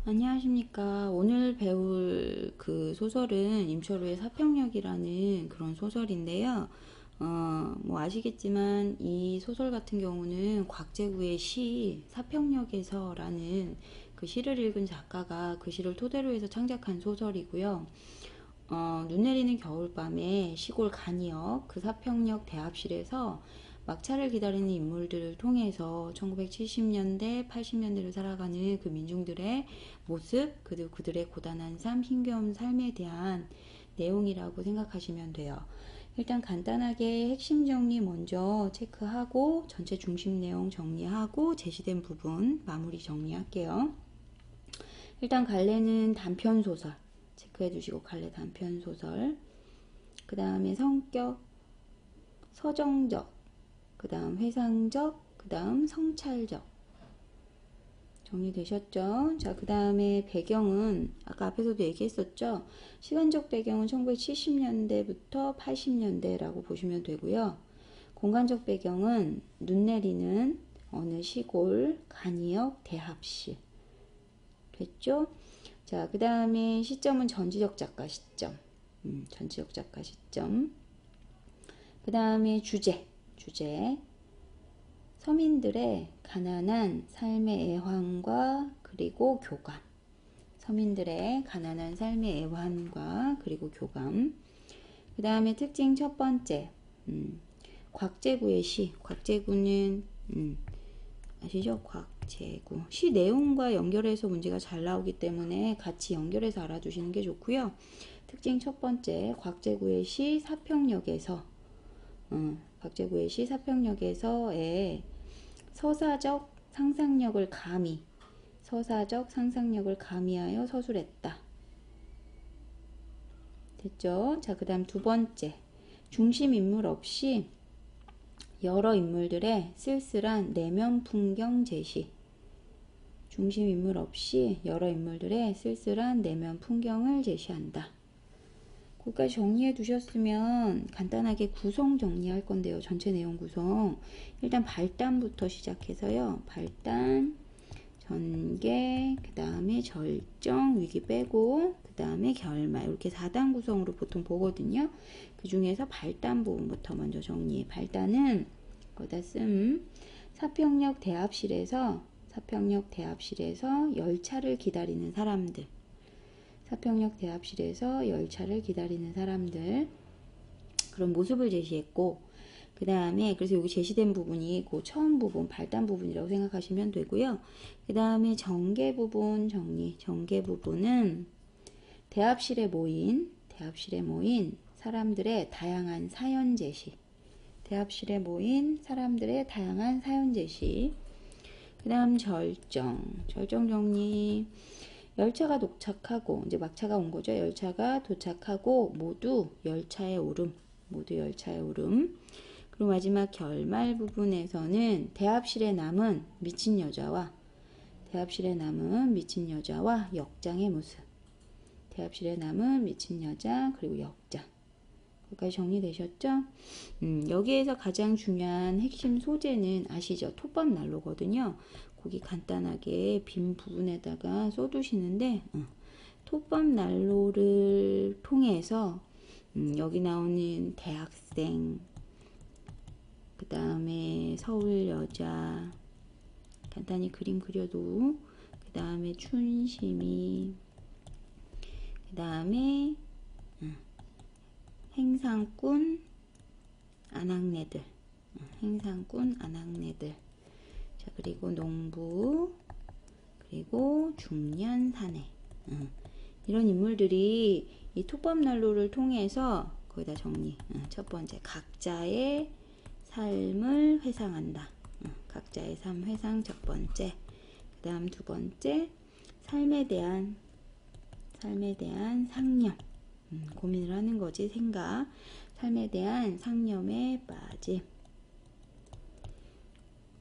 안녕하십니까. 오늘 배울 그 소설은 임철우의 사평역이라는 그런 소설인데요. 뭐 아시겠지만 이 소설 같은 경우는 곽재구의 시 사평역에서라는 그 시를 읽은 작가가 그 시를 토대로 해서 창작한 소설이고요. 눈 내리는 겨울밤에 시골 간이역 그 사평역 대합실에서 막차를 기다리는 인물들을 통해서 1970년대, 80년대를 살아가는 그 민중들의 모습, 그리고 그들의 고단한 삶, 힘겨운 삶에 대한 내용이라고 생각하시면 돼요. 일단 간단하게 핵심 정리 먼저 체크하고 전체 중심 내용 정리하고 제시된 부분 마무리 정리할게요. 일단 갈래는 단편소설 체크해 두시고, 갈래 단편소설, 그 다음에 성격, 서정적, 그 다음 회상적, 그 다음 성찰적. 정리되셨죠? 자, 그 다음에 배경은 아까 앞에서도 얘기했었죠? 시간적 배경은 1970년대부터 80년대라고 보시면 되고요. 공간적 배경은 눈 내리는 어느 시골 간이역 대합실. 됐죠? 자, 그 다음에 시점은 전지적 작가 시점. 전지적 작가 시점. 그 다음에 주제. 서민들의 가난한 삶의 애환과 그리고 교감. 서민들의 가난한 삶의 애환과 그리고 교감. 그 다음에 특징 첫 번째. 곽재구의 시. 곽재구는 아시죠? 곽재구. 시 내용과 연결해서 문제가 잘 나오기 때문에 같이 연결해서 알아두시는 게 좋고요. 특징 첫 번째, 곽재구의 시 사평역에서 곽재구의 시 사평역에서의 서사적 상상력을 가미하여 서술했다. 됐죠? 자, 그 다음 두 번째, 중심 인물 없이 여러 인물들의 쓸쓸한 내면 풍경 제시. 중심 인물 없이 여러 인물들의 쓸쓸한 내면 풍경을 제시한다. 거기까지 정리해 두셨으면 간단하게 구성 정리할 건데요. 전체 내용 구성. 일단 발단부터 시작해서요. 발단, 전개, 그 다음에 절정, 위기 빼고, 그 다음에 결말. 이렇게 4단 구성으로 보통 보거든요. 그 중에서 발단 부분부터 먼저 정리해. 발단은 거기다 사평역 대합실에서 열차를 기다리는 사람들. 사평역 대합실에서 열차를 기다리는 사람들, 그런 모습을 제시했고, 그 다음에 그래서 여기 제시된 부분이 그 처음 부분, 발단 부분이라고 생각하시면 되고요. 그 다음에 전개 부분 정리. 전개 부분은 대합실에 모인 사람들의 다양한 사연 제시. 대합실에 모인 사람들의 다양한 사연 제시. 그 다음 절정 정리. 열차가 도착하고, 이제 막차가 온 거죠. 열차가 도착하고 모두 열차에 오름. 그리고 마지막 결말 부분에서는 대합실에 남은 미친 여자와 역장의 모습. 대합실에 남은 미친 여자 그리고 역장. 거기까지 정리되셨죠? 여기에서 가장 중요한 핵심 소재는 아시죠? 톱밥 난로거든요. 거기 간단하게 빈 부분에다가 써두시는데, 톱밥 난로를 통해서 여기 나오는 대학생, 그 다음에 서울 여자 간단히 그림 그려도, 그 다음에 춘심이, 그 다음에 행상꾼 아낙네들, 자, 그리고 농부, 그리고 중년 사내, 이런 인물들이 이 톱밥 난로를 통해서 거기다 정리. 첫 번째, 각자의 삶을 회상한다. 각자의 삶 회상 첫 번째. 그 다음 두 번째, 삶에 대한 상념. 고민을 하는 거지, 생각. 삶에 대한 상념에 빠짐.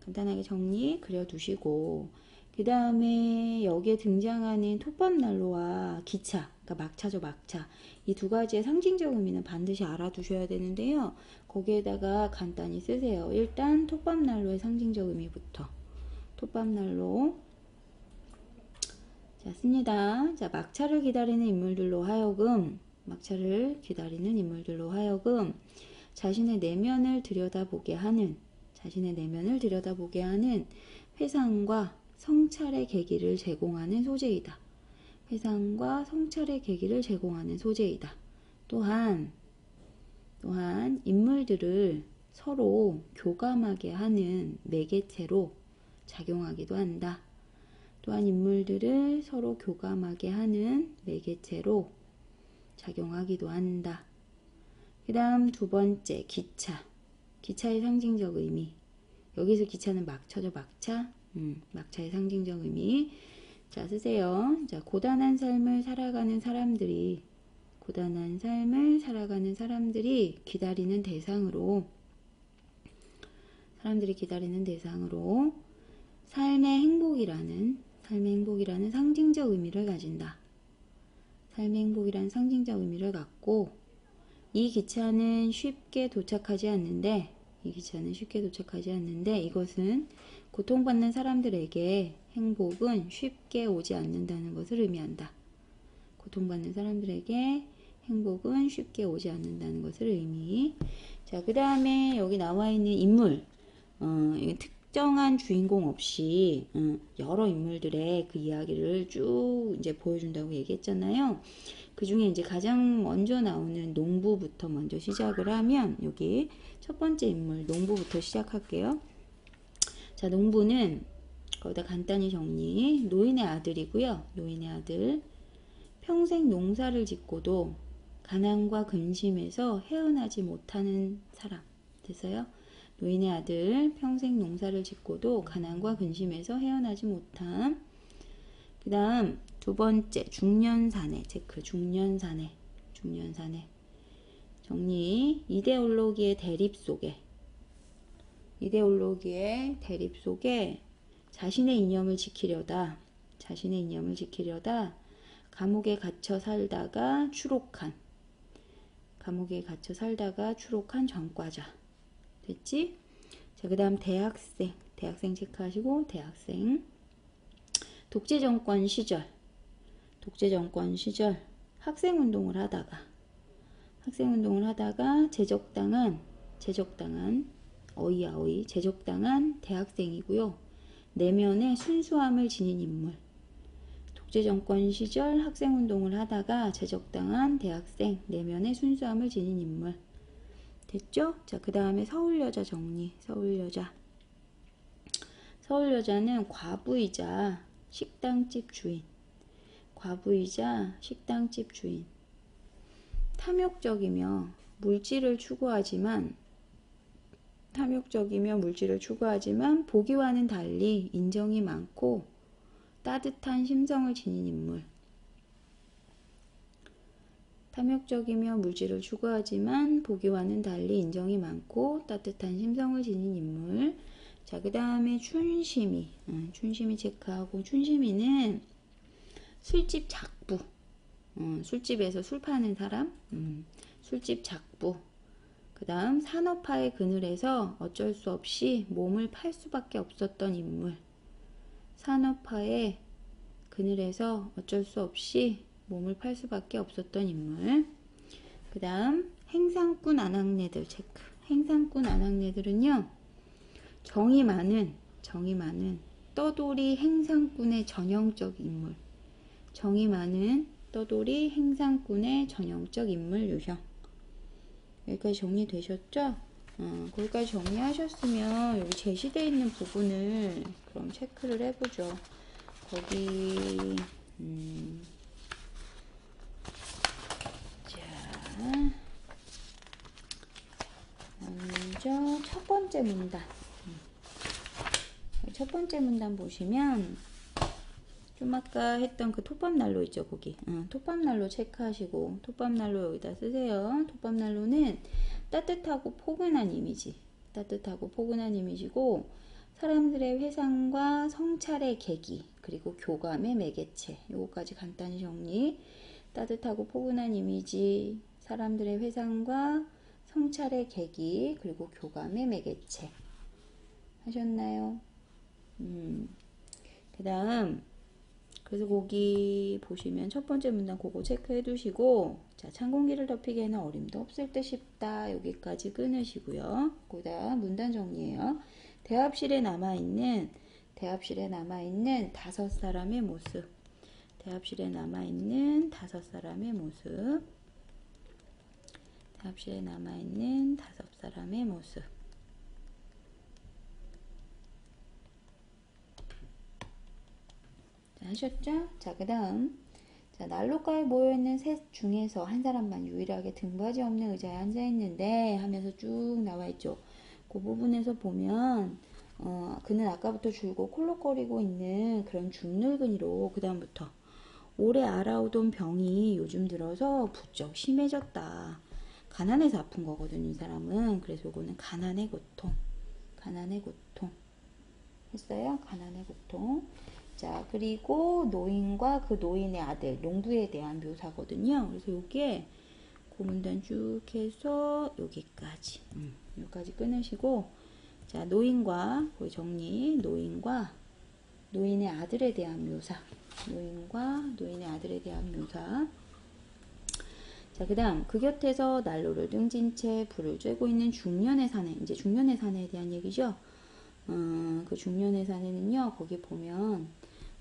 간단하게 정리 그려두시고, 그 다음에 여기에 등장하는 톱밥 난로와 기차, 그러니까 막차죠, 막차. 이 두 가지의 상징적 의미는 반드시 알아두셔야 되는데요. 거기에다가 간단히 쓰세요. 일단 톱밥 난로의 상징적 의미부터. 톱밥 난로. 자, 씁니다. 자, 막차를 기다리는 인물들로 하여금 자신의 내면을 들여다보게 하는 회상과 성찰의 계기를 제공하는 소재이다. 회상과 성찰의 계기를 제공하는 소재이다. 또한 인물들을 서로 교감하게 하는 매개체로 작용하기도 한다. 또한 인물들을 서로 교감하게 하는 매개체로 작용하기도 한다. 그 다음 두 번째, 기차. 기차의 상징적 의미. 여기서 기차는 막차죠, 막차. 막차의 상징적 의미. 자, 쓰세요. 자, 고단한 삶을 살아가는 사람들이 기다리는 대상으로 삶의 행복이라는 상징적 의미를 가진다. 삶의 행복이라는 상징적 의미를 갖고, 이 기차는 쉽게 도착하지 않는데 이것은 고통받는 사람들에게 행복은 쉽게 오지 않는다는 것을 의미한다. 고통받는 사람들에게 행복은 쉽게 오지 않는다는 것을 의미. 자, 그 다음에 여기 나와 있는 인물, 특정한 주인공 없이 여러 인물들의 그 이야기를 쭉 이제 보여준다고 얘기했잖아요. 그 중에 이제 가장 먼저 나오는 농부부터 먼저 시작을 하면, 여기 첫 번째 인물 농부부터 시작할게요. 자, 농부는 거기다 간단히 정리. 노인의 아들이고요. 노인의 아들. 평생 농사를 짓고도 가난과 근심에서 헤어나지 못하는 사람. 됐어요? 노인의 아들, 평생 농사를 짓고도 가난과 근심에서 헤어나지 못함. 그 다음 두 번째, 중년사내. 체크. 중년사내. 정리. 이데올로기의 대립 속에 자신의 이념을 지키려다 감옥에 갇혀 살다가 추록한 전과자. 됐지? 자, 그 다음 대학생 체크하시고, 대학생. 독재정권 시절 학생운동을 하다가 제적당한 대학생이고요. 내면의 순수함을 지닌 인물. 독재정권 시절 학생운동을 하다가 제적당한 대학생, 내면의 순수함을 지닌 인물. 됐죠? 자, 그 다음에 서울여자 정리. 서울여자는 과부이자 식당집 주인. 탐욕적이며 물질을 추구하지만 보기와는 달리 인정이 많고 따뜻한 심성을 지닌 인물. 탐욕적이며 물질을 추구하지만 보기와는 달리 인정이 많고 따뜻한 심성을 지닌 인물. 자, 그 다음에 춘심이 체크하고, 춘심이는 술집 작부. 술집에서 술 파는 사람. 술집 작부. 그 다음 산업화의 그늘에서 어쩔 수 없이 몸을 팔 수밖에 없었던 인물. 산업화의 그늘에서 어쩔 수 없이 몸을 팔 수밖에 없었던 인물. 그 다음 행상꾼 아낙네들 체크. 행상꾼 아낙네들은요, 정이 많은 떠돌이 행상꾼의 전형적 인물. 유형. 여기까지 정리되셨죠? 거기까지 정리하셨으면 여기 제시되어 있는 부분을 그럼 체크를 해보죠. 거기 자, 먼저 첫 번째 문단 보시면 좀 아까 했던 그 톱밥난로 있죠, 거기. 톱밥난로 체크하시고, 톱밥난로 여기다 쓰세요. 톱밥난로는 따뜻하고 포근한 이미지고, 사람들의 회상과 성찰의 계기, 그리고 교감의 매개체. 요거까지 간단히 정리. 따뜻하고 포근한 이미지, 사람들의 회상과 성찰의 계기, 그리고 교감의 매개체. 하셨나요? 그 다음 그래서 거기 보시면 첫 번째 문단 그거 체크해 두시고, 자, 찬 공기를 덮이기에는 어림도 없을 듯 싶다. 여기까지 끊으시고요. 그다음 문단 정리해요. 대합실에 남아있는 다섯 사람의 모습. 대합실에 남아있는 다섯 사람의 모습. 대합실에 남아있는 다섯 사람의 모습. 자, 하셨죠? 자, 그 다음. 자, 난로가에 모여있는 셋 중에서 한 사람만 유일하게 등받이 없는 의자에 앉아있는데 하면서 쭉 나와있죠. 그 부분에서 보면, 그는 아까부터 줄고 콜록거리고 있는 그런 중늙은이로 그 다음부터 오래 알아오던 병이 요즘 들어서 부쩍 심해졌다. 가난해서 아픈 거거든, 이 사람은. 그래서 이거는 가난의 고통. 가난의 고통. 했어요? 가난의 고통. 자, 그리고 노인과 그 노인의 아들, 농부에 대한 묘사거든요. 그래서 요게 그 문단 쭉 해서 여기까지. 여기까지 끊으시고, 자, 노인과, 거기 정리, 노인과 노인의 아들에 대한 묘사. 노인과 노인의 아들에 대한 묘사. 자, 그 다음, 그 곁에서 난로를 등진 채 불을 쬐고 있는 중년의 사내. 이제 중년의 사내에 대한 얘기죠. 그 중년의 사내는요, 거기 보면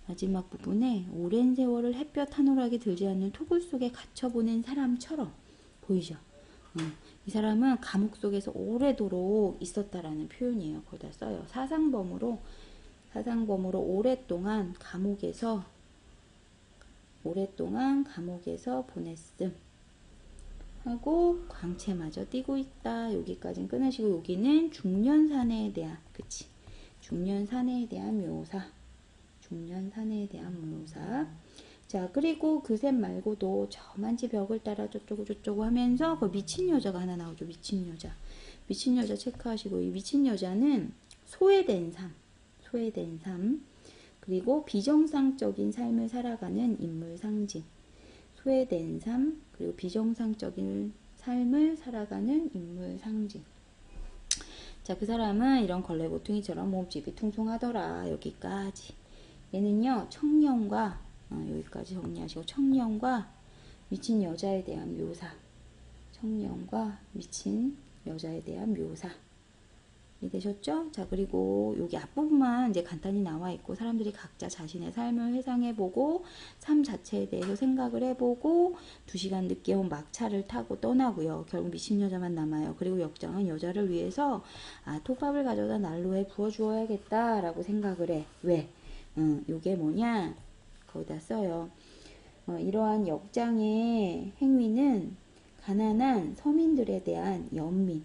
마지막 부분에 오랜 세월을 햇볕 한오락에 들지 않는 토굴 속에 갇혀 보낸 사람처럼 보이죠. 이 사람은 감옥 속에서 오래도록 있었다라는 표현이에요. 거기다 써요. 사상범으로 오랫동안 감옥에서 보냈음 하고 광채마저 띄고 있다. 여기까지는 끊으시고, 여기는 중년 사내에 대한, 그치, 중년 사내에 대한 묘사. 자, 그리고 그 셋 말고도 저만치 벽을 따라 저쩌고 하면서 그 미친 여자가 하나 나오죠. 미친 여자 체크하시고, 이 미친 여자는 소외된 삶, 그리고 비정상적인 삶을 살아가는 인물 상징. 소외된 삶, 그리고 비정상적인 삶을 살아가는 인물 상징. 자, 그 사람은 이런 걸레고퉁이처럼 몸집이 퉁퉁하더라. 여기까지. 얘는요, 청년과, 여기까지 정리하시고, 청년과 미친 여자에 대한 묘사. 청년과 미친 여자에 대한 묘사. 이해되셨죠? 자, 그리고 여기 앞부분만 이제 간단히 나와 있고, 사람들이 각자 자신의 삶을 회상해보고, 삶 자체에 대해서 생각을 해보고, 2시간 늦게 온 막차를 타고 떠나고요. 결국 미친 여자만 남아요. 그리고 역장은 여자를 위해서, 톱밥을 가져다 난로에 부어주어야겠다라고 생각을 해. 왜? 요게 뭐냐? 거기다 써요. 이러한 역장의 행위는 가난한 서민들에 대한 연민.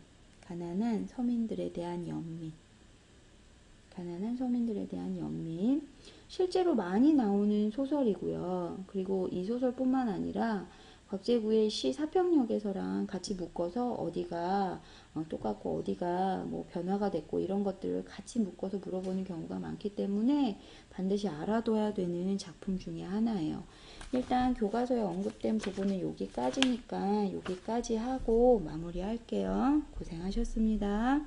실제로 많이 나오는 소설이고요. 그리고 이 소설뿐만 아니라 곽재구의 시 사평역에서랑 같이 묶어서 어디가 똑같고 어디가 뭐 변화가 됐고 이런 것들을 같이 묶어서 물어보는 경우가 많기 때문에 반드시 알아둬야 되는 작품 중에 하나예요. 일단 교과서에 언급된 부분은 여기까지니까 여기까지 하고 마무리할게요. 고생하셨습니다.